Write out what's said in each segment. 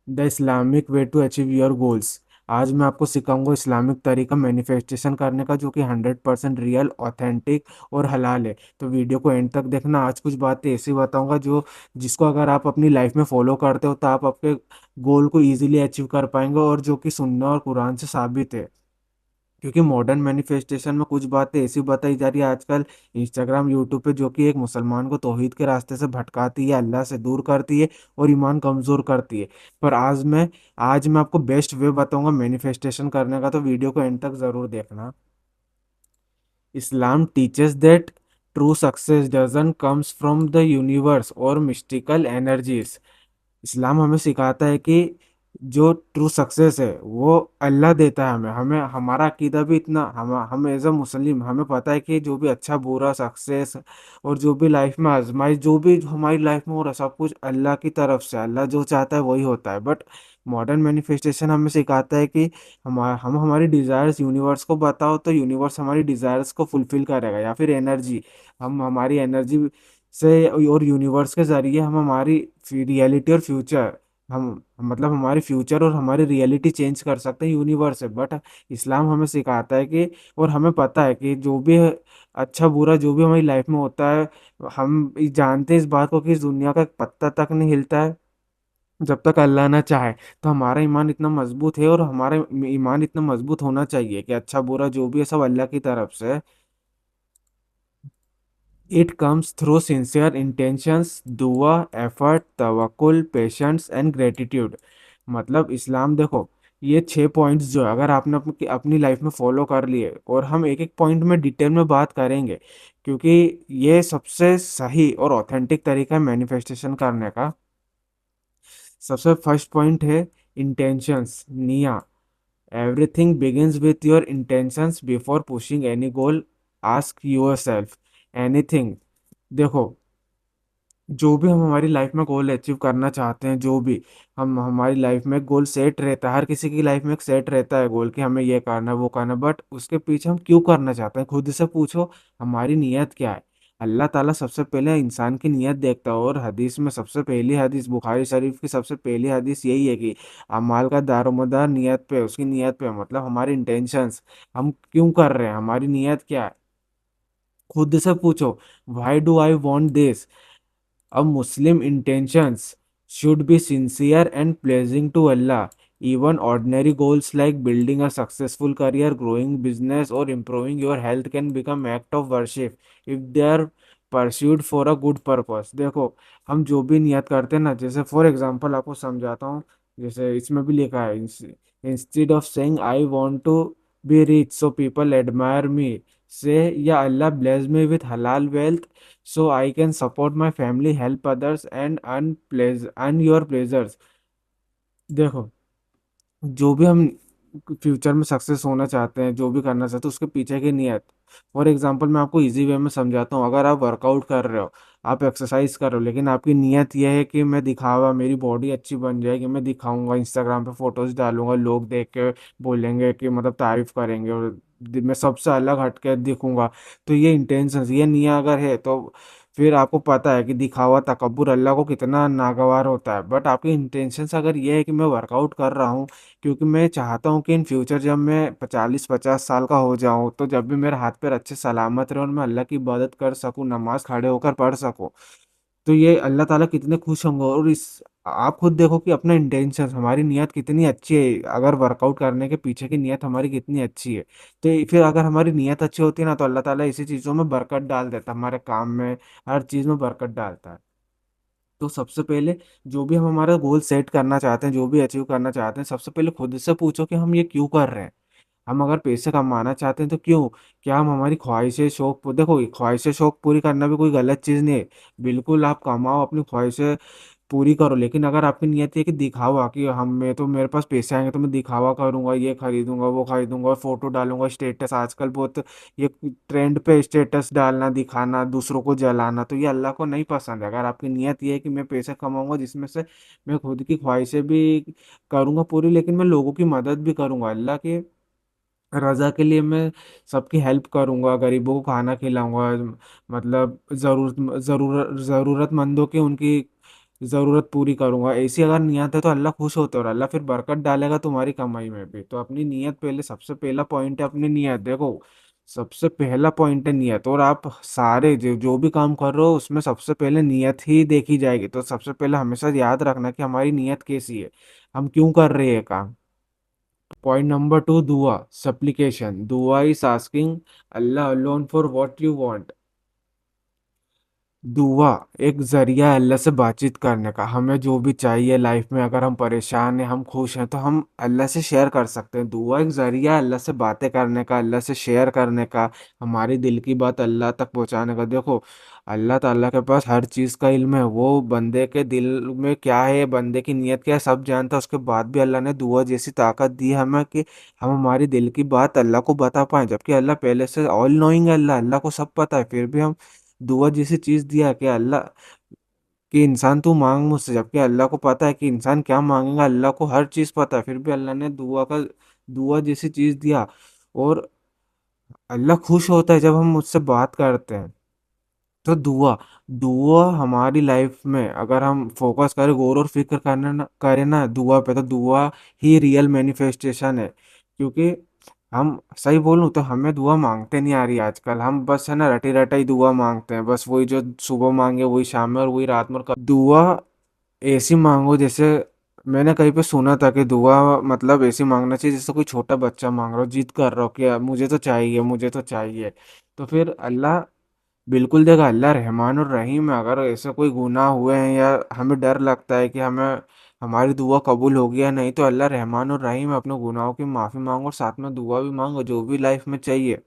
The Islamic way to achieve your goals. आज मैं आपको सिखाऊंगा इस्लामिक तरीका मैनिफेस्टेशन करने का, जो कि 100% रियल, ऑथेंटिक और हलाल है। तो वीडियो को एंड तक देखना। आज कुछ बातें ऐसी बताऊंगा जो जिसको अगर आप अपनी लाइफ में फॉलो करते हो तो आप आपके गोल को इजीली अचीव कर पाएंगे, और जो कि सुन्ना और कुरान से साबित है। क्योंकि मॉडर्न मैनिफेस्टेशन में कुछ बातें ऐसी बताई जा रही है आजकल इंस्टाग्राम यूट्यूब पे, जो कि एक मुसलमान को तौहीद के रास्ते से भटकाती है, अल्लाह से दूर करती है और ईमान कमजोर करती है। पर आज मैं आपको बेस्ट वे बताऊंगा मैनिफेस्टेशन करने का, तो वीडियो को एंड तक जरूर देखना। Islam teaches that true success doesn't comes from the universe or mystical energies. Islam हमें सिखाता है कि जो ट्रू सक्सेस है वो अल्लाह देता है हमें। हमारा अकीदा भी इतना, हम एज अ मुस्लिम हमें पता है कि जो भी अच्छा बुरा सक्सेस और जो भी लाइफ में आजमाइश, जो भी हमारी लाइफ में हो रहा है, सब कुछ अल्लाह की तरफ से, अल्लाह जो चाहता है वही होता है। बट मॉडर्न मैनिफेस्टेशन हमें सिखाता है कि हम हमारी डिजायर्स यूनिवर्स को बताओ तो यूनिवर्स हमारी डिजायर्स को फुलफिल करेगा। या फिर एनर्जी, हम हमारी एनर्जी से और यूनिवर्स के जरिए हम हमारी रियलिटी और फ्यूचर, हम मतलब हमारी फ्यूचर और हमारी रियलिटी चेंज कर सकते हैं यूनिवर्स से। बट इस्लाम हमें सिखाता है कि, और हमें पता है कि जो भी अच्छा बुरा जो भी हमारी लाइफ में होता है, हम जानते हैं इस बात को कि इस दुनिया का एक पत्ता तक नहीं हिलता है जब तक अल्लाह ना चाहे। तो हमारा ईमान इतना मजबूत है, और हमारा ईमान इतना मजबूत होना चाहिए कि अच्छा बुरा जो भी है सब अल्लाह की तरफ से है। It comes through sincere intentions, दुआ, एफर्ट, तवक्कुल, पेशेंस एंड ग्रेटिट्यूड। मतलब इस्लाम देखो, ये 6 पॉइंट्स जो है अगर आपने अपनी अपनी लाइफ में फॉलो कर लिए, और हम एक एक पॉइंट में डिटेल में बात करेंगे, क्योंकि ये सबसे सही और ऑथेंटिक तरीका है मैनिफेस्टेशन करने का। सबसे फर्स्ट पॉइंट है इंटेंशंस, निया। Everything begins with your intentions before pushing any goal. Ask yourself anything. देखो, जो भी हम हमारी लाइफ में गोल अचीव करना चाहते हैं, जो भी हम हमारी लाइफ में गोल सेट रहता है, हर किसी की लाइफ में एक सेट रहता है गोल कि हमें ये करना है वो करना है, बट उसके पीछे हम क्यों करना चाहते हैं खुद से पूछो। हमारी नीयत क्या है। अल्लाह ताला सबसे पहले इंसान की नीयत देखता है, और हदीस में सबसे पहली हदीस, बुखारी शरीफ की सबसे पहली हदीस यही है कि अमाल का दारोमदार नीयत पे, उसकी नीयत पे, मतलब हमारी इंटेंशंस, हम क्यों कर रहे हैं, हमारी नीयत क्या है। खुद से पूछो, why do I want this. A Muslim intentions should be sincere and pleasing to Allah. Even ordinary goals like building a successful career, growing business, or improving your health can become act of worship if they are pursued for a good purpose। देखो, हम जो भी नियत करते हैं ना, जैसे for example आपको समझाता हूँ। जैसे इसमें भी लिखा है, instead of saying I want to be rich so people admire me, say या अल्लाह ब्लेस मी विथ हलाल wealth so I can support my family, help others and earn your pleasures। देखो, जो भी हम फ्यूचर में सक्सेस होना चाहते हैं, जो भी करना चाहते हैं, उसके पीछे की नियत। फॉर एग्जांपल मैं आपको इजी वे में समझाता हूँ। अगर आप वर्कआउट कर रहे हो, आप एक्सरसाइज कर रहे हो, लेकिन आपकी नियत यह है कि मैं दिखावा, मेरी बॉडी अच्छी बन जाएगी, मैं दिखाऊंगा, इंस्टाग्राम पे फोटोज डालूंगा, लोग देख के बोलेंगे कि मतलब तारीफ करेंगे, और मैं सबसे अलग हटके दिखूंगा। तो ये इंटेंशन, ये नियत अगर है, तो फिर आपको पता है कि दिखावा, तकब्बुर अल्लाह को कितना नागवार होता है। बट आपकी इंटेंशन अगर ये है कि मैं वर्कआउट कर रहा हूँ क्योंकि मैं चाहता हूँ कि इन फ्यूचर जब मैं 40-50 साल का हो जाऊँ, तो जब भी मेरे हाथ पैर अच्छे सलामत रहे और मैं अल्लाह की इबादत कर सकूँ, नमाज खड़े होकर पढ़ सकूँ, तो ये अल्लाह ताला कितने खुश होंगे। और इस आप खुद देखो कि अपना इंटेंशन, हमारी नीयत कितनी अच्छी है, अगर वर्कआउट करने के पीछे की नीयत हमारी कितनी अच्छी है, तो फिर अगर हमारी नीयत अच्छी होती है ना, तो अल्लाह ताला इसी चीज़ों में बरकत डाल देता है, हमारे काम में, हर चीज़ में बरकत डालता है। तो सबसे पहले जो भी हम हमारा गोल सेट करना चाहते हैं, जो भी अचीव करना चाहते हैं, सबसे पहले खुद से पूछो कि हम ये क्यों कर रहे हैं। हम अगर पैसे कमाना चाहते हैं तो क्यों, क्या हम हमारी ख्वाहिशें देखो, ख्वाहिशें शौक पूरी करना भी कोई गलत चीज़ नहीं है। बिल्कुल आप कमाओ, अपनी ख्वाहिशें पूरी करो, लेकिन अगर आपकी नियत है कि दिखावा, कि हम मैं तो मेरे पास पैसे आएंगे तो मैं दिखावा करूंगा, ये खरीदूंगा वो खरीदूंगा और फोटो डालूंगा, स्टेटस, आजकल बहुत ये ट्रेंड पे स्टेटस डालना, दिखाना, दूसरों को जलाना, तो ये अल्लाह को नहीं पसंद है। अगर आपकी नियत ये है कि मैं पैसे कमाऊंगा जिसमें से मैं खुद की ख्वाहिशें भी करूंगा पूरी, लेकिन मैं लोगों की मदद भी करूंगा, अल्लाह के रजा के लिए मैं सबकी हेल्प करूंगा, गरीबों को खाना खिलाऊंगा, मतलब जरूरतमंदों की उनकी ज़रूरत पूरी करूंगा, ऐसी अगर नियत है तो अल्लाह खुश होता है और अल्लाह फिर बरकत डालेगा तुम्हारी कमाई में भी। तो अपनी नियत पहले, सबसे पहला पॉइंट है अपनी नियत। देखो, सबसे पहला पॉइंट है नियत। और आप सारे जो भी काम कर रहे हो उसमें सबसे पहले नियत ही देखी जाएगी। तो सबसे पहले हमेशा याद रखना कि हमारी नियत कैसी है, हम क्यों कर रहे हैं काम। पॉइंट नंबर टू, दुआ, सप्लिकेशन। दुआ is asking Allah alone for what you want. दुआ एक जरिया है अल्लाह से बातचीत करने का। हमें जो भी चाहिए लाइफ में, अगर हम परेशान हैं, हम खुश हैं, तो हम अल्लाह से शेयर कर सकते हैं। दुआ एक जरिया है अल्लाह से बातें करने का, अल्लाह से शेयर करने का, हमारी दिल की बात अल्लाह तक पहुंचाने का। देखो, अल्लाह ताला के पास हर चीज़ का इल्म है। वो बंदे के दिल में क्या है, बंदे की नीयत क्या है, सब जानता है। उसके बाद भी अल्लाह ने दुआ जैसी ताकत दी है हमें कि हम हमारी दिल की बात अल्लाह को बता पाएं। जबकि अल्लाह पहले से ऑल नोइंग है, अल्लाह अल्लाह को सब पता है, फिर भी हम दुआ जैसी चीज दिया कि अल्लाह, कि इंसान तू मांग मुझसे। जबकि अल्लाह को पता है कि इंसान क्या मांगेगा, अल्लाह को हर चीज पता है, फिर भी अल्लाह ने दुआ जैसी चीज दिया। और अल्लाह खुश होता है जब हम मुझसे बात करते हैं। तो दुआ, दुआ हमारी लाइफ में अगर हम फोकस करें, गौर और फिक्र करना ना करें ना दुआ पे, तो दुआ ही रियल मैनिफेस्टेशन है। क्योंकि हम सही बोलूं तो हमें दुआ मांगते नहीं आ रही आजकल। हम बस है ना रटी रटाई दुआ मांगते हैं, बस वही जो सुबह मांगे वही शाम में और वही रात में। दुआ ऐसी मांगो जैसे, मैंने कहीं पे सुना था कि दुआ मतलब ऐसी मांगना चाहिए जैसे कोई छोटा बच्चा मांग रहा हो, जिद कर रहा हो कि "यार, मुझे तो चाहिए, मुझे तो चाहिए"। तो फिर अल्लाह बिल्कुल देगा। अल्लाह रहमान और रहीम है। अगर ऐसे कोई गुनाह हुए हैं या हमें डर लगता है कि हमें हमारी दुआ कबूल होगी या नहीं, तो अल्लाह रहमान और रहीम है। अपने गुनाहों की माफ़ी मांगो और साथ में दुआ भी मांगो जो भी लाइफ में चाहिए।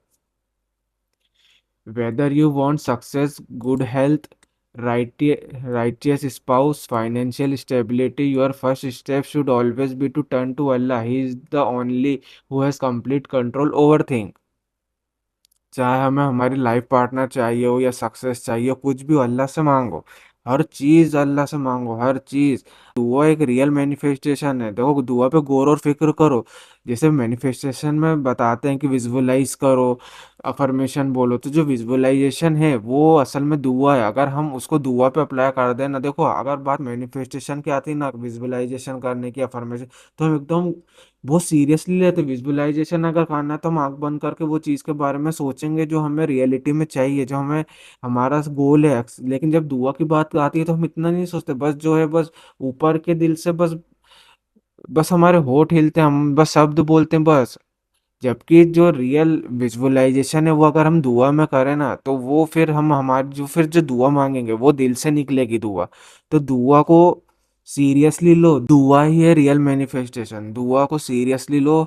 Whether you want success, good health, righteous spouse, financial stability, your first step should always be to turn to Allah. He is the only who has complete control over things। चाहे हमें हमारी life partner चाहिए हो या success चाहिए हो, कुछ भी हो, अल्लाह से मांगो। हर चीज अल्लाह से मांगो, हर चीज। दुआ एक रियल मैनिफेस्टेशन है। देखो, दुआ पे गौर और फिक्र करो। जैसे मैनिफेस्टेशन में बताते हैं कि विजुअलाइज करो, अफर्मेशन बोलो, तो जो विजुअलाइजेशन है वो असल में दुआ है। अगर हम उसको दुआ पे अप्लाई कर दें ना, देखो अगर बात मैनिफेस्टेशन की आती है ना, विजुअलाइजेशन करने की, अफर्मेशन, तो हम एकदम बहुत सीरियसली लेते। विजुअलाइजेशन अगर करना है तो हम आंख बंद करके वो चीज़ के बारे में सोचेंगे जो हमें रियलिटी में चाहिए, जो हमें हमारा गोल है। लेकिन जब दुआ की बात आती है तो हम इतना नहीं सोचते, बस जो है बस ऊपर के दिल से बस बस हमारे होठ हिलते हैं, हम बस शब्द बोलते हैं बस। जबकि जो रियल विजुअलाइजेशन है वो अगर हम दुआ में करें ना, तो वो फिर हम हमारी जो फिर जो दुआ मांगेंगे वो दिल से निकलेगी दुआ। तो दुआ को सीरियसली लो। दुआ ही है रियल मैनिफेस्टेशन। दुआ को सीरियसली लो।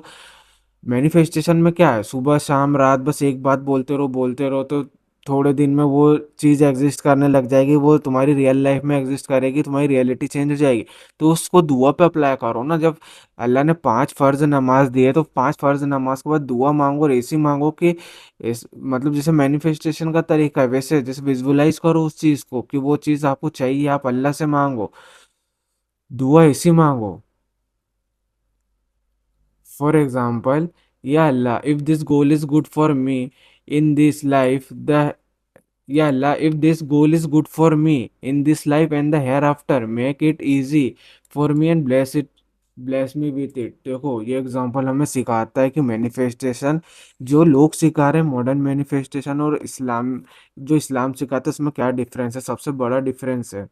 मैनिफेस्टेशन में क्या है, सुबह शाम रात बस एक बात बोलते रहो, बोलते रहो, तो थोड़े दिन में वो चीज़ एग्जिस्ट करने लग जाएगी, वो तुम्हारी रियल लाइफ में एग्जिस्ट करेगी, तुम्हारी रियलिटी चेंज हो जाएगी। तो उसको दुआ पे अप्लाई करो ना। जब अल्लाह ने 5 फर्ज नमाज दिए, तो 5 फर्ज नमाज के बाद दुआ मांगो और ऐसी मांगो कि मतलब जैसे मैनिफेस्टेशन का तरीका है वैसे, जैसे विजुअलाइज करो उस चीज़ को कि वो चीज़ आपको चाहिए, आप अल्लाह से मांगो, दुआ ऐसी मांगो। फॉर एग्जाम्पल, या Allah if this goal is good for me in this life the या Allah if this goal is good for me in this life and the hereafter, make it easy for me and bless me with it. देखो, ये example हमें सिखाता है कि manifestation जो लोग सिखा रहे हैं, मॉडर्न मैनिफेस्टेशन और इस्लाम, जो इस्लाम सिखाता है, उसमें क्या डिफरेंस है। सबसे बड़ा डिफरेंस है,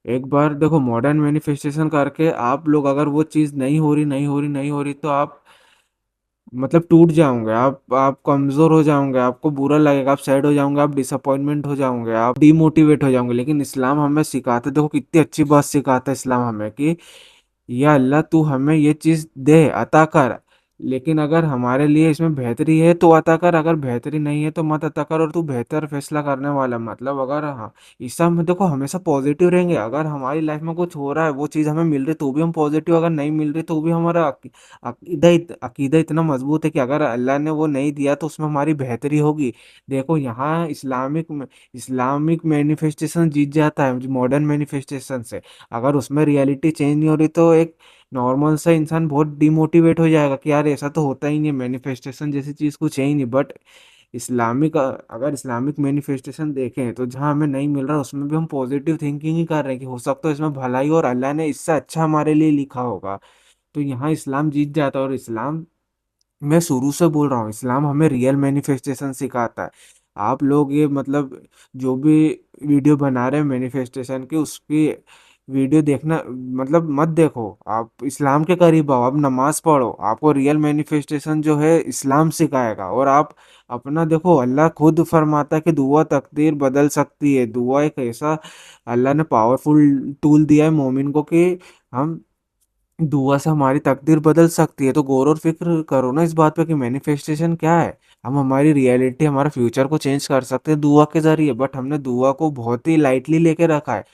एक बार देखो मॉडर्न मैनिफेस्टेशन करके आप लोग अगर वो चीज़ नहीं हो रही, नहीं हो रही, नहीं हो रही, तो आप मतलब टूट जाओगे, आप कमजोर हो जाओगे, आपको बुरा लगेगा, आप सैड हो जाओगे, आप डिसअपॉइंटमेंट हो जाओगे, आप डीमोटिवेट हो जाओगे। लेकिन इस्लाम हमें सिखाता है, देखो कितनी अच्छी बात सिखाता है इस्लाम हमें कि या अल्लाह तू हमें ये चीज़ दे, अता कर, लेकिन अगर हमारे लिए इसमें बेहतरी है तो अता कर, अगर बेहतरी नहीं है तो मत अता कर, और तू बेहतर फैसला करने वाला। मतलब अगर, हाँ, ईसा में देखो हमेशा पॉजिटिव रहेंगे। अगर हमारी लाइफ में कुछ हो रहा है, वो चीज़ हमें मिल रही तो भी हम पॉजिटिव, अगर नहीं मिल रही तो भी हमारा अकीदा इतना मजबूत है कि अगर अल्लाह ने वो नहीं दिया तो उसमें हमारी बेहतरी होगी। देखो यहाँ इस्लामिक मैनिफेस्टेशन जीत जाता है मॉडर्न मैनिफेस्टेशन से। अगर उसमें रियलिटी चेंज नहीं हो रही तो एक नॉर्मल सा इंसान बहुत डिमोटिवेट हो जाएगा कि यार ऐसा तो होता ही नहीं, मैनिफेस्टेशन जैसी चीज़ कुछ है ही नहीं। बट इस्लामिक अगर इस्लामिक मैनिफेस्टेशन देखें तो जहाँ हमें नहीं मिल रहा उसमें भी हम पॉजिटिव थिंकिंग ही कर रहे हैं कि हो सकता है इसमें भलाई और अल्लाह ने इससे अच्छा हमारे लिए लिखा होगा। तो यहाँ इस्लाम जीत जाता है। और इस्लाम, मैं शुरू से बोल रहा हूँ, इस्लाम हमें रियल मैनिफेस्टेशन सिखाता है। आप लोग ये मतलब जो भी वीडियो बना रहे हैं मैनिफेस्टेशन की, उसकी वीडियो देखना मतलब मत देखो। आप इस्लाम के करीब आओ, आप नमाज पढ़ो, आपको रियल मैनिफेस्टेशन जो है इस्लाम सिखाएगा। और आप अपना देखो, अल्लाह खुद फरमाता है कि दुआ तकदीर बदल सकती है। दुआ एक ऐसा अल्लाह ने पावरफुल टूल दिया है मोमिन को कि हम दुआ से हमारी तकदीर बदल सकती है। तो गौर और फिक्र करो ना इस बात पे कि मैनिफेस्टेशन क्या है। हम हमारी रियलिटी, हमारे फ्यूचर को चेंज कर सकते हैं दुआ के जरिए, बट हमने दुआ को बहुत ही लाइटली लेके रखा है।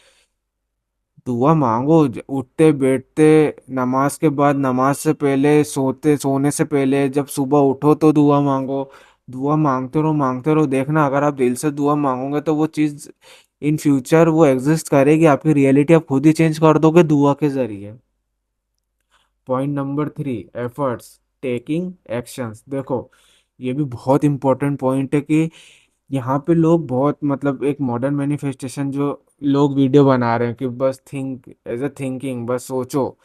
दुआ मांगो उठते बैठते, नमाज के बाद, नमाज से पहले, सोने से पहले, जब सुबह उठो तो दुआ मांगो। दुआ मांगते रहो। देखना अगर आप दिल से दुआ मांगोगे तो वो चीज़ इन फ्यूचर वो एग्जिस्ट करेगी। आपकी रियलिटी आप खुद ही चेंज कर दोगे दुआ के जरिए। Point number 3, efforts taking actions. देखो, ये भी बहुत इंपॉर्टेंट पॉइंट है कि यहाँ पे लोग बहुत मतलब एक मॉडर्न मैनिफेस्टेशन जो लोग वीडियो बना रहे हैं कि बस थिंक एज अ थिंकिंग, बस सोचो,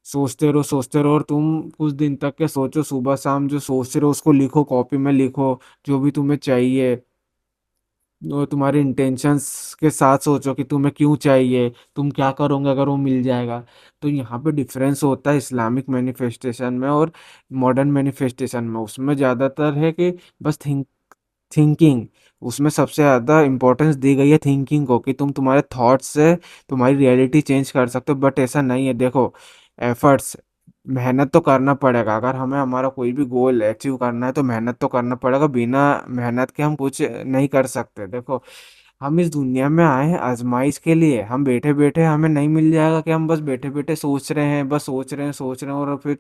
सोचते रहो। और तुम कुछ दिन तक के सोचो, सुबह शाम जो सोच रहे हो उसको लिखो, कॉपी में लिखो, जो भी तुम्हें चाहिए। और तुम्हारे इंटेंशंस के साथ सोचो कि तुम्हें क्यों चाहिए, तुम क्या करोगे अगर वो मिल जाएगा। तो यहाँ पे डिफरेंस होता है इस्लामिक मैनिफेस्टेशन में और मॉडर्न मैनिफेस्टेशन में। उसमें ज़्यादातर है कि बस थिंकिंग, उसमें सबसे ज़्यादा इंपॉर्टेंस दी गई है थिंकिंग को, कि तुम तुम्हारे थॉट्स से तुम्हारी रियलिटी चेंज कर सकते हो। बट ऐसा नहीं है। देखो, एफर्ट्स, मेहनत तो करना पड़ेगा। अगर हमें हमारा कोई भी गोल अचीव करना है तो मेहनत तो करना पड़ेगा। बिना मेहनत के हम कुछ नहीं कर सकते। देखो, हम इस दुनिया में आए हैं आजमाइश के लिए। हम बैठे बैठे हमें नहीं मिल जाएगा कि हम बस बैठे बैठे सोच रहे हैं, बस सोच रहे हैं और फिर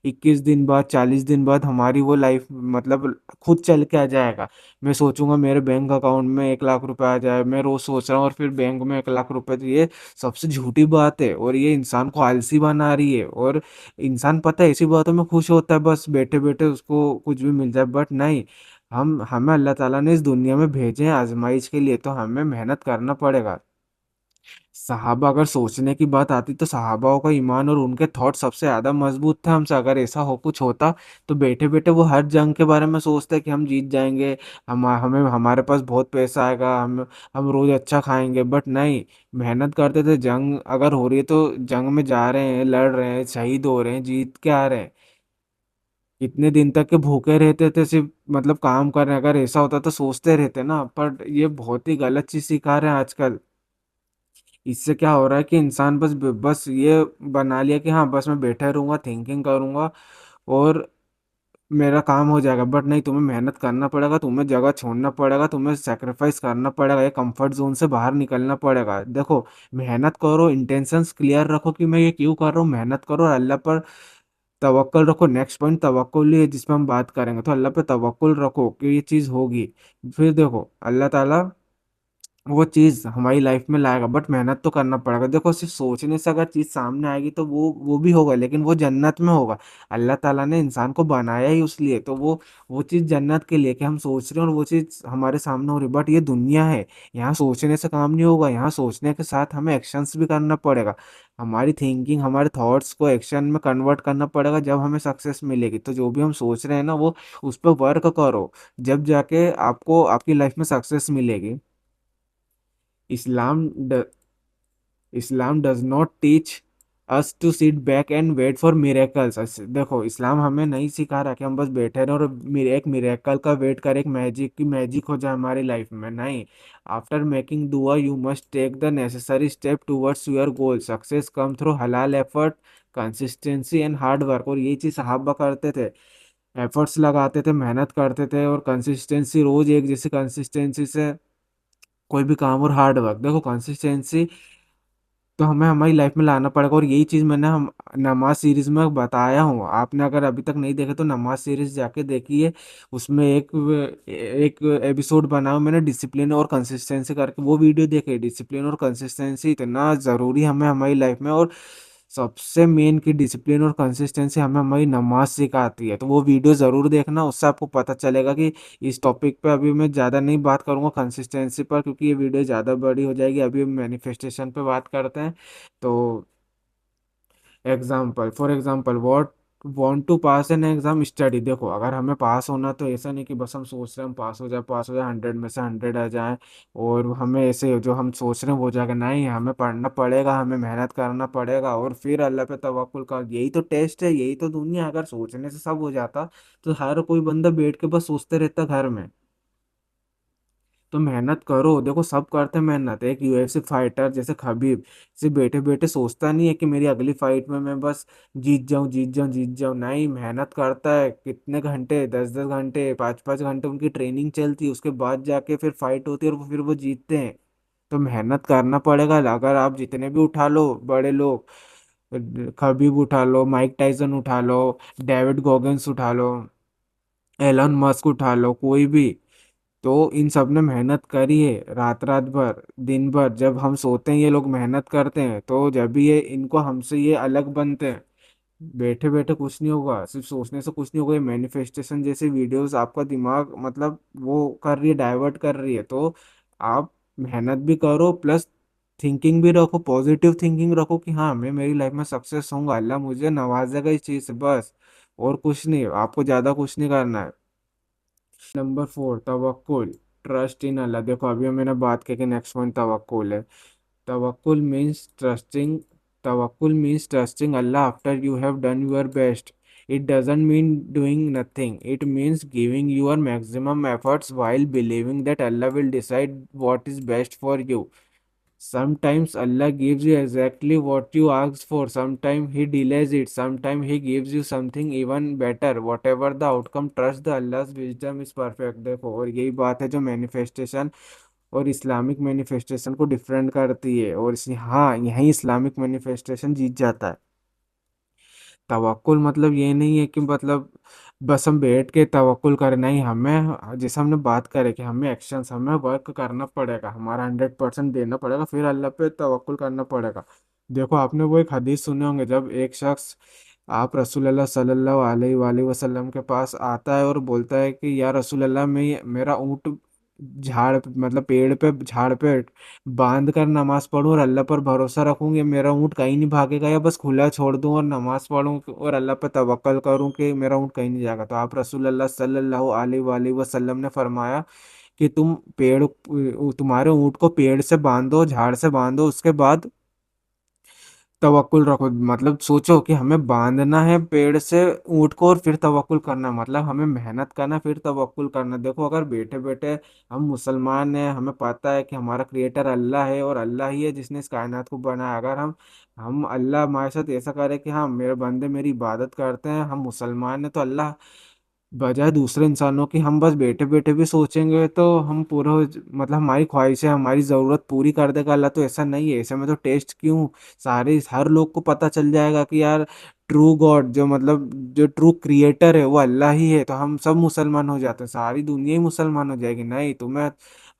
21 दिन बाद, 40 दिन बाद हमारी वो लाइफ मतलब खुद चल के आ जाएगा। मैं सोचूंगा मेरे बैंक अकाउंट में 1 लाख रुपए आ जाए, मैं रोज सोच रहा हूँ और फिर बैंक में 1 लाख रुपए। तो ये सबसे झूठी बात है और ये इंसान को आलसी बना रही है। और इंसान पता है ऐसी बातों में खुश होता है, बस बैठे बैठे उसको कुछ भी मिल जाए। बट नहीं, हम हमें अल्लाह ताला ने इस दुनिया में भेजे हैं आजमाइश के लिए, तो हमें मेहनत करना पड़ेगा। सहाबा, अगर सोचने की बात आती तो सहाबाओं का ईमान और उनके थॉट सबसे ज्यादा मजबूत थे हमसे। अगर ऐसा हो कुछ होता तो बैठे बैठे वो हर जंग के बारे में सोचते कि हम जीत जाएंगे, हम हमें हमारे पास बहुत पैसा आएगा, हम रोज अच्छा खाएंगे। बट नहीं, मेहनत करते थे। जंग अगर हो रही है तो जंग में जा रहे हैं, लड़ रहे हैं, शहीद हो रहे हैं, जीत के आ रहे हैं। इतने दिन तक के भूखे रहते थे, सिर्फ मतलब काम कर रहे हैं। अगर ऐसा होता तो सोचते रहते ना। पर ये बहुत ही गलत चीज सिखा रहे हैं आजकल। इससे क्या हो रहा है कि इंसान बस ये बना लिया कि हाँ बस मैं बैठा रहूंगा, थिंकिंग करूंगा और मेरा काम हो जाएगा। बट नहीं, तुम्हें मेहनत करना पड़ेगा, तुम्हें जगह छोड़ना पड़ेगा, तुम्हें सेक्रीफाइस करना पड़ेगा, ये कंफर्ट जोन से बाहर निकलना पड़ेगा। देखो, मेहनत करो, इंटेंशंस क्लियर रखो कि मैं ये क्यों कर रहा हूँ, मेहनत करो और अल्लाह पर तवक्कल रखो। नेक्स्ट पॉइंट तवक्कुल ही है जिसमें हम बात करेंगे। तो अल्लाह पे तवक्कुल रखो कि ये चीज़ होगी। फिर देखो, अल्लाह ताला वो चीज हमारी लाइफ में लाएगा। बट मेहनत तो करना पड़ेगा। देखो, सिर्फ सोचने से अगर चीज सामने आएगी तो वो भी होगा, लेकिन वो जन्नत में होगा। अल्लाह ताला ने इंसान को बनाया ही उस लिए, तो वो चीज जन्नत के लिए कि हम सोच रहे हैं और वो चीज हमारे सामने हो रही। बट ये दुनिया है, यहाँ सोचने से काम नहीं होगा। यहाँ सोचने के साथ हमें एक्शंस भी करना पड़ेगा। हमारी थिंकिंग, हमारे थॉट्स को एक्शन में कन्वर्ट करना पड़ेगा, जब हमें सक्सेस मिलेगी। तो जो भी हम सोच रहे हैं ना, वो उस पर वर्क करो, जब जाके आपको आपकी लाइफ में सक्सेस मिलेगी। Islam Islam does not teach us to sit back and wait for miracles. देखो, इस्लाम हमें नहीं सिखा रहा कि हम बस बैठे रहें और एक मिरेकल का वेट करें, एक मैजिक की मैजिक हो जाए हमारी लाइफ में। नहीं, आफ्टर मेकिंग दुआ you must take the necessary step towards your goal. Success come through हलाल effort, consistency and hard work. और ये चीज़ सहाबा करते थे, एफर्ट्स लगाते थे, मेहनत करते थे और कंसिस्टेंसी, रोज एक जैसी कंसिस्टेंसी से कोई भी काम। और हार्ड वर्क, देखो कंसिस्टेंसी तो हमें हमारी लाइफ में लाना पड़ेगा। और यही चीज़ मैंने हम नमाज सीरीज में बताया हूँ। आपने अगर अभी तक नहीं देखे तो नमाज सीरीज जाके देखिए। उसमें एक एक एपिसोड बना हुआ मैंने डिसिप्लिन और कंसिस्टेंसी करके, वो वीडियो देखे। डिसिप्लिन और कंसिस्टेंसी इतना ज़रूरी हमें हमारी लाइफ में। और सबसे मेन की डिसिप्लिन और कंसिस्टेंसी हमें हमारी नमाज सिखाती है। तो वो वीडियो ज़रूर देखना, उससे आपको पता चलेगा कि इस टॉपिक पे अभी मैं ज़्यादा नहीं बात करूँगा कंसिस्टेंसी पर, क्योंकि ये वीडियो ज़्यादा बड़ी हो जाएगी। अभी हम मैनिफेस्टेशन पे बात करते हैं। तो for example what want to pass an exam study. देखो अगर हमें पास होना, तो ऐसा नहीं कि बस हम सोच रहे हैं हम पास हो जाए 100 में से 100 आ जाए, और हमें ऐसे जो हम सोच रहे हैं वो हो जाएगा। नहीं, हमें पढ़ना पड़ेगा, हमें मेहनत करना पड़ेगा, और फिर अल्लाह पे तवक्कुल कर। यही तो टेस्ट है, यही तो दुनिया है। अगर सोचने से सब हो जाता तो हर कोई बंदा बैठ के बस सोचते रहता घर में। तो मेहनत करो। देखो सब करते हैं मेहनत। एक यूएफसी फाइटर जैसे खबीब से बैठे बैठे सोचता नहीं है कि मेरी अगली फाइट में मैं बस जीत जाऊं, जीत जाऊं, जीत जाऊं। नहीं, मेहनत करता है। कितने घंटे, 10-10 घंटे, 5-5 घंटे उनकी ट्रेनिंग चलती है, उसके बाद जाके फिर फाइट होती है और फिर वो जीतते हैं। तो मेहनत करना पड़ेगा। अगर आप जितने भी उठा लो बड़े लोग, खबीब उठा लो, माइक टाइसन उठा लो, डेविड गॉगिन्स उठा लो, एलन मस्क उठा लो, कोई भी, तो इन सब ने मेहनत करी है रात रात भर, दिन भर। जब हम सोते हैं ये लोग मेहनत करते हैं, तो जब भी ये इनको हमसे ये अलग बनते हैं। बैठे बैठे कुछ नहीं होगा, सिर्फ सोचने से कुछ नहीं होगा। ये मैनिफेस्टेशन जैसी वीडियोस आपका दिमाग मतलब वो कर रही है, डाइवर्ट कर रही है। तो आप मेहनत भी करो, प्लस थिंकिंग भी रखो, पॉजिटिव थिंकिंग रखो कि हाँ मैं मेरी लाइफ में सक्सेस होऊंगा, अल्लाह मुझे नवाजेगा इस चीज़ से, बस। और कुछ नहीं, आपको ज़्यादा कुछ नहीं करना है। नंबर 4, तवक्कुल, ट्रस्ट इन अल्लाह। देखो अभी मैंने बात की कि नेक्स्ट पॉइंट तवक्कुल है। तवक्कुल मीन्स ट्रस्टिंग तवक्कुल means trusting Allah after you have done your best. It doesn't mean doing nothing. It means giving your maximum efforts while believing that Allah will decide what is best for you. Sometimes Allah gives you exactly what you asked for. Sometimes He delays it. Sometimes He gives you something even better. Whatever the outcome, trust the Allah's wisdom is perfect. देखो, और यही बात है जो manifestation और Islamic manifestation को different करती है। और हाँ, यही इस्लामिक मैनिफेस्टेशन जीत जाता है। तवक्कुल मतलब ये नहीं है कि मतलब बस हम बैठ के तवक्कुल करें। नहीं, हमें जैसे हमने बात करे कि हमें एक्शंस, हमें वर्क करना पड़ेगा, हमारा 100% देना पड़ेगा, फिर अल्लाह पे तवक्कुल करना पड़ेगा। देखो आपने वो एक हदीस सुने होंगे, जब एक शख्स आप रसूल अल्लाह सल्लल्लाहु अलैहि वसल्लम के पास आता है और बोलता है कि या रसूल अल्लाह, मैं मेरा ऊँट झाड़ मतलब पेड़ पे, झाड़ पे बांध कर नमाज पढूं और अल्लाह पर भरोसा रखूं कि मेरा ऊँट कहीं नहीं भागेगा, या बस खुला छोड़ दूं और नमाज पढूं और अल्लाह पर तवक्कल करूं कि मेरा ऊँट कहीं नहीं जाएगा। तो आप रसूल अल्लाह सल्लल्लाहु अलैहि वसल्लम ने फरमाया कि तुम्हारे ऊँट को पेड़ से बांधो, झाड़ से बांधो, उसके बाद तवक्कुल रखो। मतलब सोचो कि हमें बांधना है पेड़ से ऊँट को, और फिर तवक्कुल करना, मतलब हमें मेहनत करना फिर तवक्कुल करना। देखो अगर बैठे बैठे हम मुसलमान हैं, हमें पता है कि हमारा क्रिएटर अल्लाह है और अल्लाह ही है जिसने इस कायनात को बनाया। अगर हम अल्लाह हमारे साथ ऐसा करे कि हाँ मेरे बंदे मेरी इबादत करते हैं, हम मुसलमान हैं, तो अल्लाह बजाय दूसरे इंसानों की हम बस बैठे बैठे भी सोचेंगे तो हम पूरा मतलब हमारी ख्वाहिशें, हमारी ज़रूरत पूरी कर देगा अल्लाह। तो ऐसा नहीं है, ऐसे में तो टेस्ट क्यों, सारे हर लोग को पता चल जाएगा कि यार ट्रू गॉड जो मतलब जो ट्रू क्रिएटर है वो अल्लाह ही है, तो हम सब मुसलमान हो जाते हैं, सारी दुनिया ही मुसलमान हो जाएगी। नहीं, तुम्हें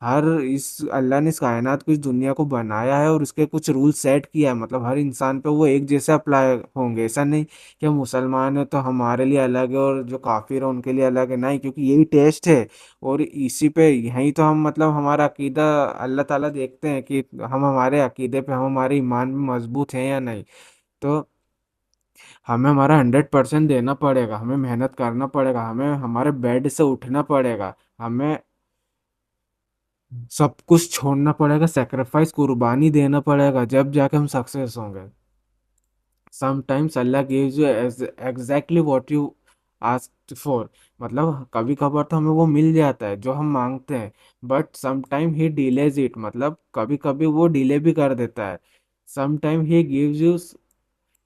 हर इस अल्लाह ने इस कायनात को, इस दुनिया को बनाया है और उसके कुछ रूल सेट किया है, मतलब हर इंसान पे वो एक जैसे अप्लाई होंगे। ऐसा नहीं कि हम मुसलमान है तो हमारे लिए अलग है और जो काफिर है उनके लिए अलग है। नहीं, क्योंकि यही टेस्ट है। और इसी पे यही तो हम मतलब हमारा अकीदा अल्लाह ताला देखते हैं कि हम हमारे अकीदे पे, हम हमारे ईमान में मजबूत हैं या नहीं। तो हमें हमारा 100% देना पड़ेगा, हमें मेहनत करना पड़ेगा, हमें हमारे बेड से उठना पड़ेगा, हमें सब कुछ छोड़ना पड़ेगा, सेक्रीफाइस, कुर्बानी देना पड़ेगा, जब जाके हम सक्सेस होंगे। Sometimes Allah gives you exactly what you asked for. मतलब कभी कभार तो हमें वो मिल जाता है जो हम मांगते हैं, but sometime he delays it, मतलब कभी कभी वो डिले भी कर देता है। Sometime he gives you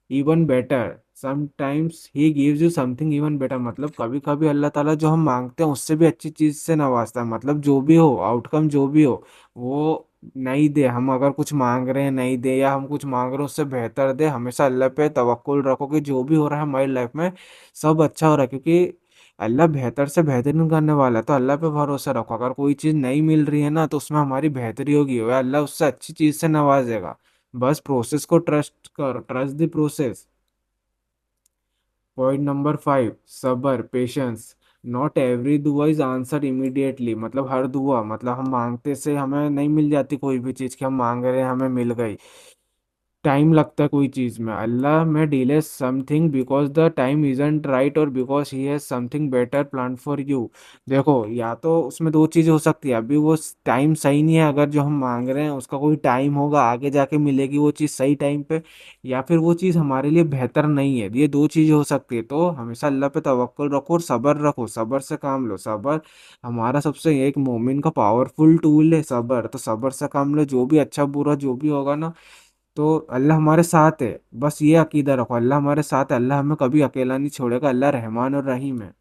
even better, sometimes he gives you something even better. मतलब कभी कभी अल्लाह ताला जो हम मांगते हैं उससे भी अच्छी चीज से नवाजता है। मतलब जो भी हो आउटकम, जो भी हो वो नहीं दे, हम अगर कुछ मांग रहे हैं नहीं दे, या हम कुछ मांग रहे हैं उससे बेहतर दे। हमेशा अल्लाह पे तवक्कुल रखो कि जो भी हो रहा है हमारी लाइफ में सब अच्छा हो रहा है, क्योंकि अल्लाह बेहतर से बेहतरीन करने वाला है। तो अल्लाह पे भरोसा रखो, अगर कोई चीज़ नहीं मिल रही है ना तो उसमें हमारी बेहतरी होगी, वह अल्लाह उससे अच्छी चीज़ से नवाजेगा। बस प्रोसेस को ट्रस्ट कर, trust the process. Point number 5, सबर पेशेंस। नॉट एवरी दुआ इज आंसर इमीडिएटली, मतलब हर दुआ, मतलब हम मांगते से हमें नहीं मिल जाती कोई भी चीज़ कि हम मांग रहे हैं हमें मिल गई। टाइम लगता है कोई चीज में, Allah may delay something because the time isn't right or because he has something better plan for you. देखो, या तो उसमें दो चीजें हो सकती है, अभी वो टाइम सही नहीं है, अगर जो हम मांग रहे हैं उसका कोई टाइम होगा आगे जाके मिलेगी वो चीज सही टाइम पे, या फिर वो चीज हमारे लिए बेहतर नहीं है। ये दो चीजें हो सकती है, तो हमेशा अल्लाह पे तवक्कुल रखो और सबर रखो, सबर से काम लो। सबर हमारा सबसे एक मोमिन का पावरफुल टूल है सबर, तो सबर से काम लो, जो भी अच्छा बुरा जो भी होगा ना, तो अल्लाह हमारे साथ है। बस ये अकीदा रखो, अल्लाह हमारे साथ है, अल्लाह हमें कभी अकेला नहीं छोड़ेगा, अल्लाह रहमान और रहीम है।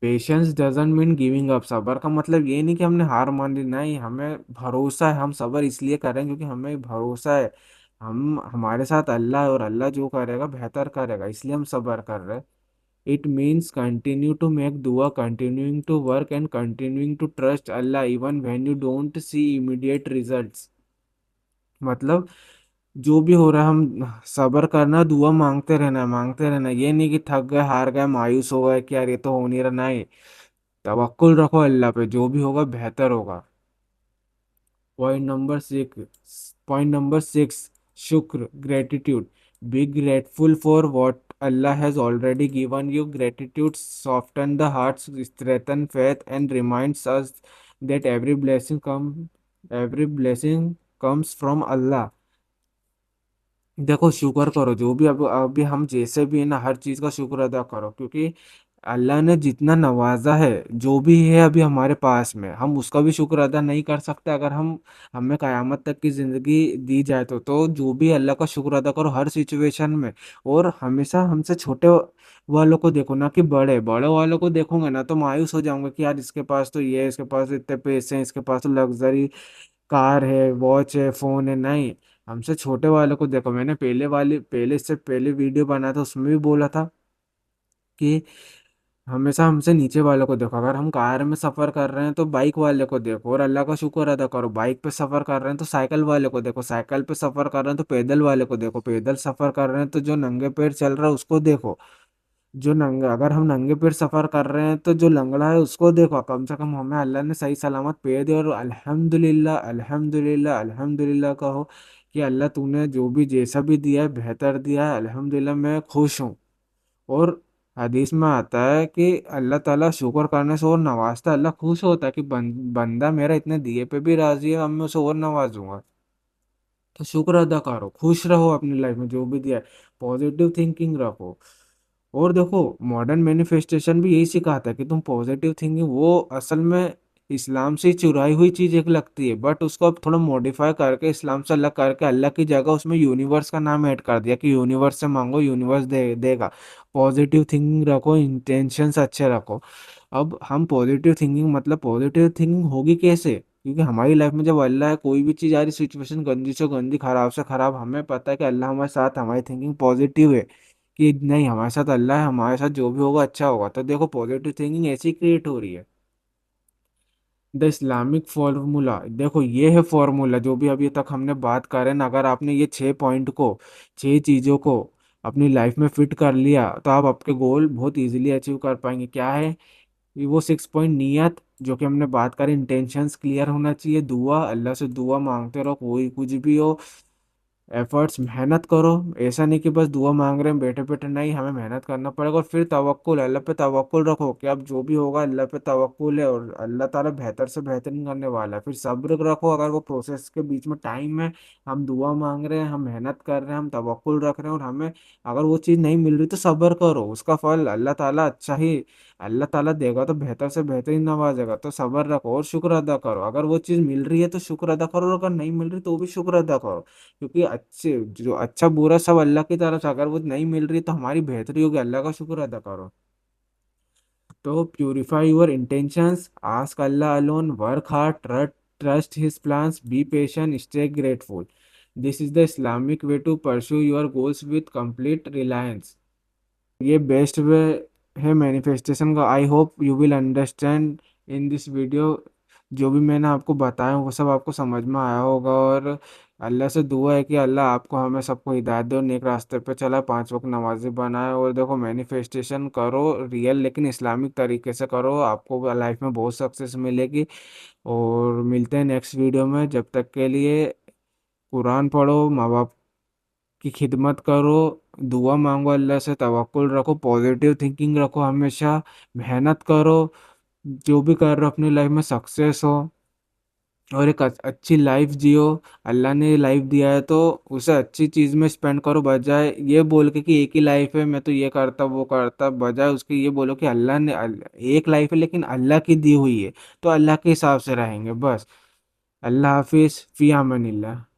Patience doesn't mean giving up, सबर का मतलब ये नहीं कि हमने हार मान ली, नहीं, हमें भरोसा है, हम सबर इसलिए कर रहे हैं क्योंकि हमें भरोसा है हम हमारे साथ अल्लाह है और अल्लाह जो करेगा बेहतर करेगा, इसलिए हम सबर कर रहे हैं। It means continue to make दुआ, continuing to work and continuing to trust Allah even when you don't see immediate results. मतलब जो भी हो रहा है हम सबर करना, दुआ मांगते रहना, मांगते रहना, ये नहीं कि थक गए हार गए मायूस हो गए कि यार ये तो हो नहीं रहा, नहीं, तवक्कुल रखो अल्लाह पे, जो भी होगा बेहतर होगा। पॉइंट नंबर 6, शुक्र gratitude. Be grateful for what Allah has already given you. Gratitude soften the hearts, strengthen faith and reminds us that every blessing comes from Allah। देखो, शुक्र करो, जो भी अब अभी हम जैसे भी है ना, हर चीज का शुक्र अदा करो, क्योंकि अल्लाह ने जितना नवाजा है, जो भी है अभी हमारे पास में, हम उसका भी शुक्र अदा नहीं कर सकते। अगर हम हमें कयामत तक की जिंदगी दी जाए तो जो भी अल्लाह का शुक्र अदा करो हर सिचुएशन में। और हमेशा हमसे छोटे वालों को देखो ना कि बड़े बड़े वालों को देखोगे ना तो मायूस हो जाऊंगा कि यार इसके पास तो ये है, इसके पास तो इतने पैसे हैं, इसके पास तो लग्जरी कार है, वॉच है, फोन है, नहीं, हमसे छोटे वालों को देखो। मैंने पहले से पहले वीडियो बनाया था, उसमें भी बोला था कि हमेशा हमसे नीचे वालों को देखो। अगर हम कार में सफर कर रहे हैं तो बाइक वाले को देखो और अल्लाह का शुक्र अदा करो। बाइक पे सफर कर रहे हैं तो साइकिल वाले को देखो, साइकिल पे सफर कर रहे हैं तो पैदल वाले को देखो, पैदल सफर कर रहे हैं तो जो नंगे पैर चल रहा है उसको देखो, जो नंगा, अगर हम नंगे पैर सफर कर रहे हैं तो जो लंगड़ा है उसको देखो। कम से कम हमें अल्लाह ने सही सलामत पैर दिया, और अल्हम्दुलिल्लाह अल्हम्दुलिल्लाह अल्हम्दुलिल्लाह कहो कि अल्लाह तूने जो भी जैसा भी दिया है बेहतर दिया है, अल्हम्दुलिल्लाह मैं खुश हूँ। और हदीस में आता है कि अल्लाह ताला शुक्र करने से और नवाजता है, अल्लाह खुश होता है कि बंदा मेरा इतने दिए पे भी राजी है, अब मैं उसे और नवाजूंगा। तो शुक्र अदा करो, खुश रहो अपनी लाइफ में जो भी दिया है, पॉजिटिव थिंकिंग रखो। और देखो, मॉडर्न मैनिफेस्टेशन भी यही सिखाता है कि तुम पॉजिटिव थिंकिंग, वो असल में इस्लाम से चुराई हुई चीज एक लगती है, बट उसको अब थोड़ा मॉडिफाई करके इस्लाम से अलग करके अल्लाह की जगह उसमें यूनिवर्स का नाम ऐड कर दिया कि यूनिवर्स से मांगो, यूनिवर्स देगा। पॉजिटिव थिंकिंग रखो, इंटेंशंस अच्छे रखो। अब हम पॉजिटिव थिंकिंग, मतलब पॉजिटिव थिंकिंग होगी कैसे, क्योंकि हमारी लाइफ में जब अल्लाह है, कोई भी चीज़ आ रही सिचुएशन गंदी से गंदी, खराब से खराब, हमें पता है कि अल्लाह हमारे साथ, हमारी थिंकिंग पॉजिटिव है कि नहीं, हमारे साथ अल्लाह है, हमारे साथ जो भी होगा अच्छा होगा। तो देखो, पॉजिटिव थिंकिंग ऐसी क्रिएट हो रही है। द इस्लामिक फॉर्मूला, देखो ये है फॉर्मूला जो भी अभी तक हमने बात कर रहे हैं ना, अगर आपने ये 6 पॉइंट को, 6 चीज़ों को अपनी लाइफ में फिट कर लिया तो आप आपके गोल बहुत इजीली अचीव कर पाएंगे। क्या है ये वो 6 पॉइंट? नियत, जो कि हमने बात करी, इंटेंशंस क्लियर होना चाहिए। दुआ, अल्लाह से दुआ मांगते रहो, कोई कुछ भी हो। एफर्ट्स, मेहनत करो, ऐसा नहीं कि बस दुआ मांग रहे हैं बैठे बैठे, नहीं, हमें मेहनत करना पड़ेगा। और फिर तवक्कुल, अल्लाह पे तवक्कुल रखो कि अब जो भी होगा अल्लाह पे तवक्कुल है और अल्लाह ताला बेहतर से बेहतरीन करने वाला है। फिर सब्र रखो, अगर वो प्रोसेस के बीच में टाइम है, हम दुआ मांग रहे हैं, हम मेहनत कर रहे हैं, हम तवक्कुल रख रहे हैं और हमें अगर वो चीज़ नहीं मिल रही तो सब्र करो, उसका फल अल्लाह ताला अच्छा ही अल्लाह ताला देगा, तो बेहतर से बेहतरीन नवाजेगा। तो सब्र रखो और शुक्र अदा करो, अगर वो चीज़ मिल रही है तो शुक्र अदा करो, और अगर नहीं मिल रही तो भी शुक्र अदा करो, क्योंकि अच्छे जो अच्छा बुरा सब अल्लाह की तरफ से, अगर वो नहीं मिल रही तो हमारी बेहतरी होगी, अल्लाह का शुक्र अदा करो। तो purify your intentions, ask Allah alone, work hard, trust his plans, be patient, stay grateful. This is the Islamic way to pursue your goals with complete reliance. ये बेस्ट वे है मैनिफेस्टेशन का। I hope you will understand in this video. जो भी मैंने आपको बताया वो सब आपको समझ में आया होगा, और अल्लाह से दुआ है कि अल्लाह आपको हमें सबको हिदायत दे और नेक रास्ते पे चला, 5 वक्त नमाज़ी बनाए। और देखो मैनिफेस्टेशन करो रियल, लेकिन इस्लामिक तरीके से करो, आपको लाइफ में बहुत सक्सेस मिलेगी। और मिलते हैं नेक्स्ट वीडियो में, जब तक के लिए कुरान पढ़ो, माँ बाप की खिदमत करो, दुआ मांगो अल्लाह से, तवक्कुल रखो, पॉजिटिव थिंकिंग रखो हमेशा, मेहनत करो, जो भी कर रहे हो अपनी लाइफ में सक्सेस हो, और एक अच्छी लाइफ जियो। अल्लाह ने लाइफ दिया है तो उसे अच्छी चीज़ में स्पेंड करो, बजाय ये बोल के कि एक ही लाइफ है मैं तो ये करता वो करता, बजाय उसके ये बोलो कि अल्लाह ने एक लाइफ है लेकिन अल्लाह की दी हुई है, तो अल्लाह के हिसाब से रहेंगे बस। अल्लाह हाफिज़, फ़ी अमानिल्लाह।